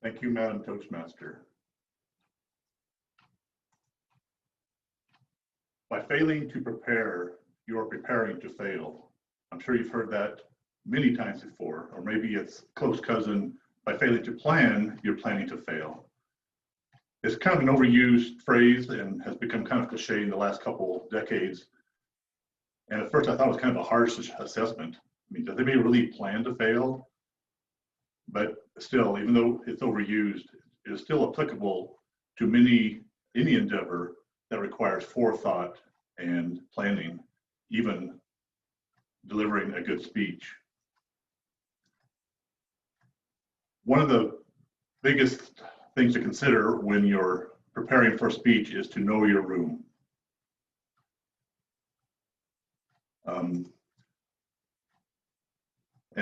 Thank you, Madam Toastmaster. By failing to prepare, you are preparing to fail. I'm sure you've heard that many times before, or maybe it's close cousin, by failing to plan, you're planning to fail. It's kind of an overused phrase and has become kind of cliche in the last couple decades. And at first I thought it was kind of a harsh assessment. I mean, does anybody really plan to fail? But still, even though it's overused, it is still applicable to any endeavor that requires forethought and planning, even delivering a good speech. One of the biggest things to consider when you're preparing for a speech is to know your room. And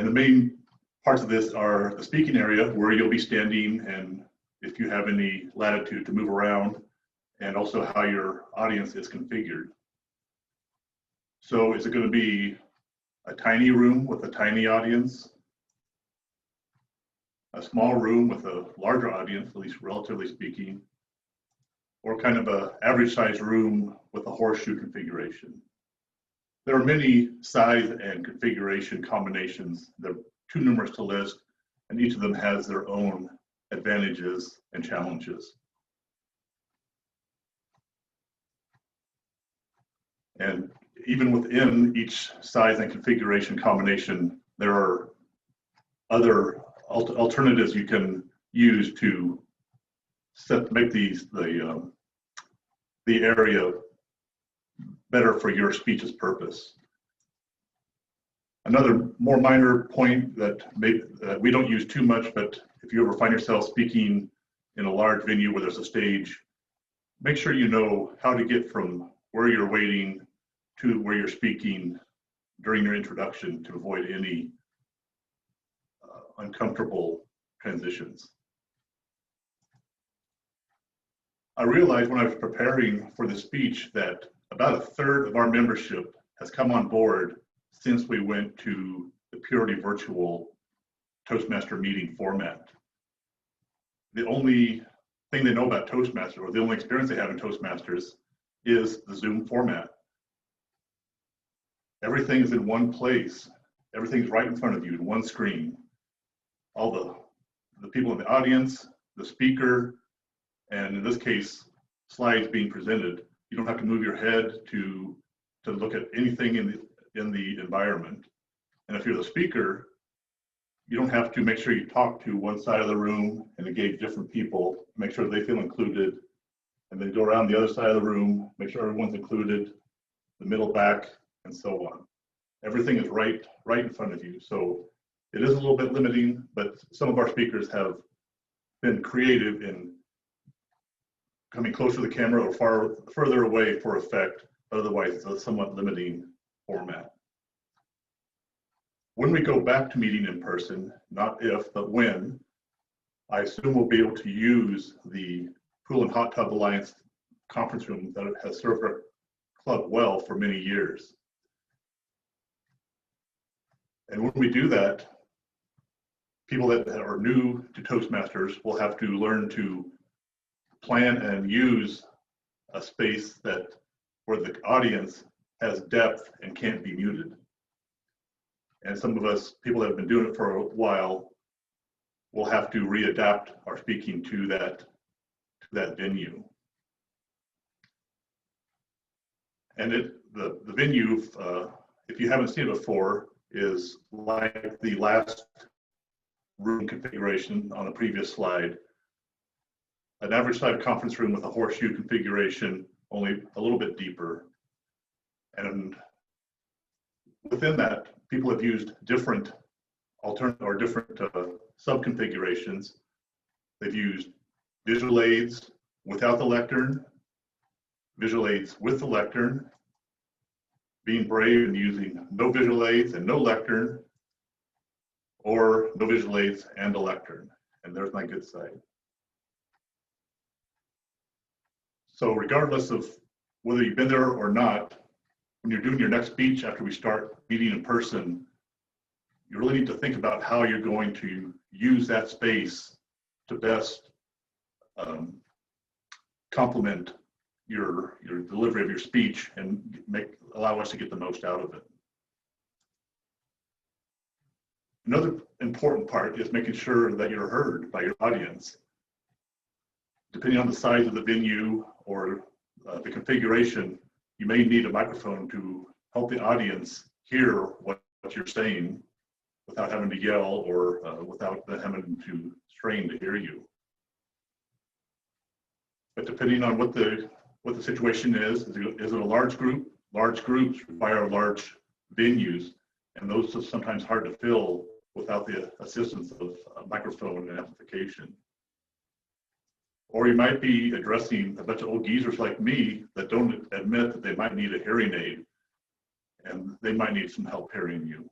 the main parts of this are the speaking area where you'll be standing, and if you have any latitude to move around, and also how your audience is configured. So is it going to be a tiny room with a tiny audience, a small room with a larger audience, at least relatively speaking, or kind of an average size room with a horseshoe configuration? There are many size and configuration combinations. They're too numerous to list, and each of them has their own advantages and challenges. And even within each size and configuration combination, there are other alternatives you can use to make the area better for your speech's purpose. Another more minor point that we don't use too much, but if you ever find yourself speaking in a large venue where there's a stage, make sure you know how to get from where you're waiting to where you're speaking during your introduction to avoid any uncomfortable transitions. I realized when I was preparing for the speech that about a third of our membership has come on board since we went to the purely virtual Toastmaster meeting format. The only thing they know about Toastmasters, or the only experience they have in Toastmasters, is the Zoom format. Everything is in one place. Everything's right in front of you in one screen. All the people in the audience, the speaker, and in this case, slides being presented. You don't have to move your head to look at anything in the environment. And if you're the speaker, you don't have to make sure you talk to one side of the room and engage different people, make sure they feel included, and then go around the other side of the room, make sure everyone's included, the middle, back, and so on. Everything is right in front of you. So it is a little bit limiting, but some of our speakers have been creative in coming closer to the camera or further away for effect, but otherwise it's a somewhat limiting format. When we go back to meeting in person, not if, but when, I assume we'll be able to use the Pool and Hot Tub Alliance conference room that has served our club well for many years. And when we do that, people that are new to Toastmasters will have to learn to plan and use a space where the audience has depth and can't be muted. And some of us, people that have been doing it for a while, will have to readapt our speaking to that venue. And the venue, if you haven't seen it before, is like the last room configuration on the previous slide. An average size conference room with a horseshoe configuration, only a little bit deeper. And within that, people have used different sub-configurations. They've used visual aids without the lectern, visual aids with the lectern, being brave and using no visual aids and no lectern, or no visual aids and a lectern. And there's my good side. So regardless of whether you've been there or not, when you're doing your next speech after we start meeting in person, you really need to think about how you're going to use that space to best complement your delivery of your speech and allow us to get the most out of it. Another important part is making sure that you're heard by your audience. Depending on the size of the venue or the configuration, you may need a microphone to help the audience hear what you're saying without having to yell or without them having to strain to hear you. But depending on what the situation is it a large group? Large groups require large venues, and those are sometimes hard to fill without the assistance of a microphone and amplification. Or you might be addressing a bunch of old geezers like me that don't admit that they might need a hearing aid, and they might need some help hearing you.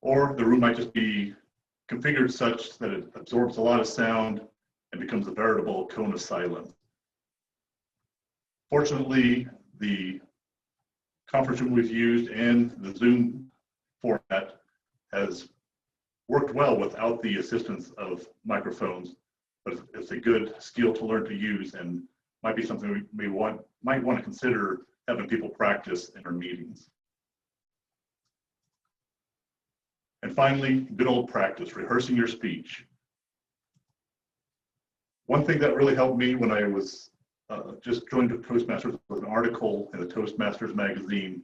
Or the room might just be configured such that it absorbs a lot of sound and becomes a veritable cone of silence. Fortunately, the conference room we've used and the Zoom format has worked well without the assistance of microphones, but it's a good skill to learn to use and might be something we might want to consider having people practice in our meetings. And finally, good old practice, rehearsing your speech. One thing that really helped me when I was just joined Toastmasters was an article in the Toastmasters magazine,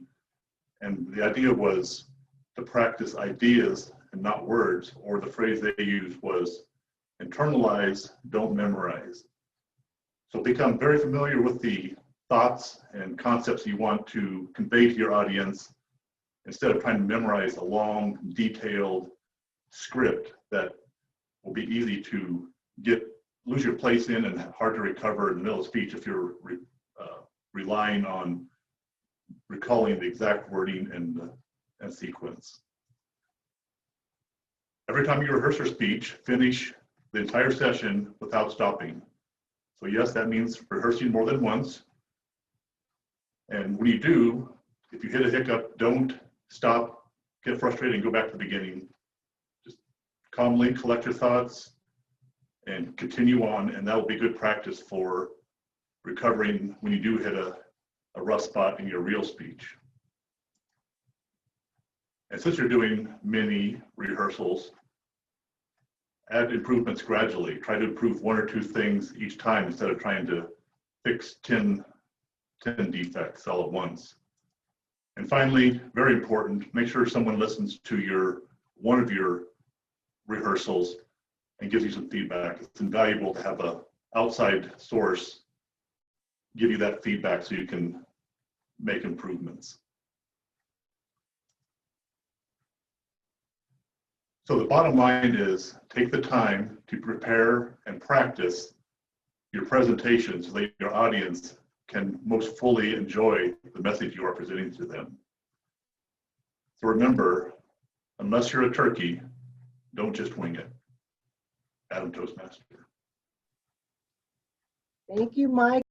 and the idea was to practice ideas and not words, or the phrase they used was internalize, don't memorize. So become very familiar with the thoughts and concepts you want to convey to your audience instead of trying to memorize a long, detailed script that will be easy to lose your place in and hard to recover in the middle of speech if you're relying on recalling the exact wording and sequence. Every time you rehearse your speech, finish the entire session without stopping. So yes, that means rehearsing more than once. And when you do, if you hit a hiccup, don't stop, get frustrated, and go back to the beginning. Just calmly collect your thoughts and continue on, and that will be good practice for recovering when you do hit a rough spot in your real speech. And since you're doing many rehearsals, add improvements gradually. Try to improve 1 or 2 things each time instead of trying to fix 10 defects all at once. And finally, very important, make sure someone listens to one of your rehearsals and gives you some feedback. It's invaluable to have an outside source give you that feedback so you can make improvements. So the bottom line is take the time to prepare and practice your presentation so that your audience can most fully enjoy the message you are presenting to them. So remember, unless you're a turkey, don't just wing it. Adam Toastmaster. Thank you, Mike.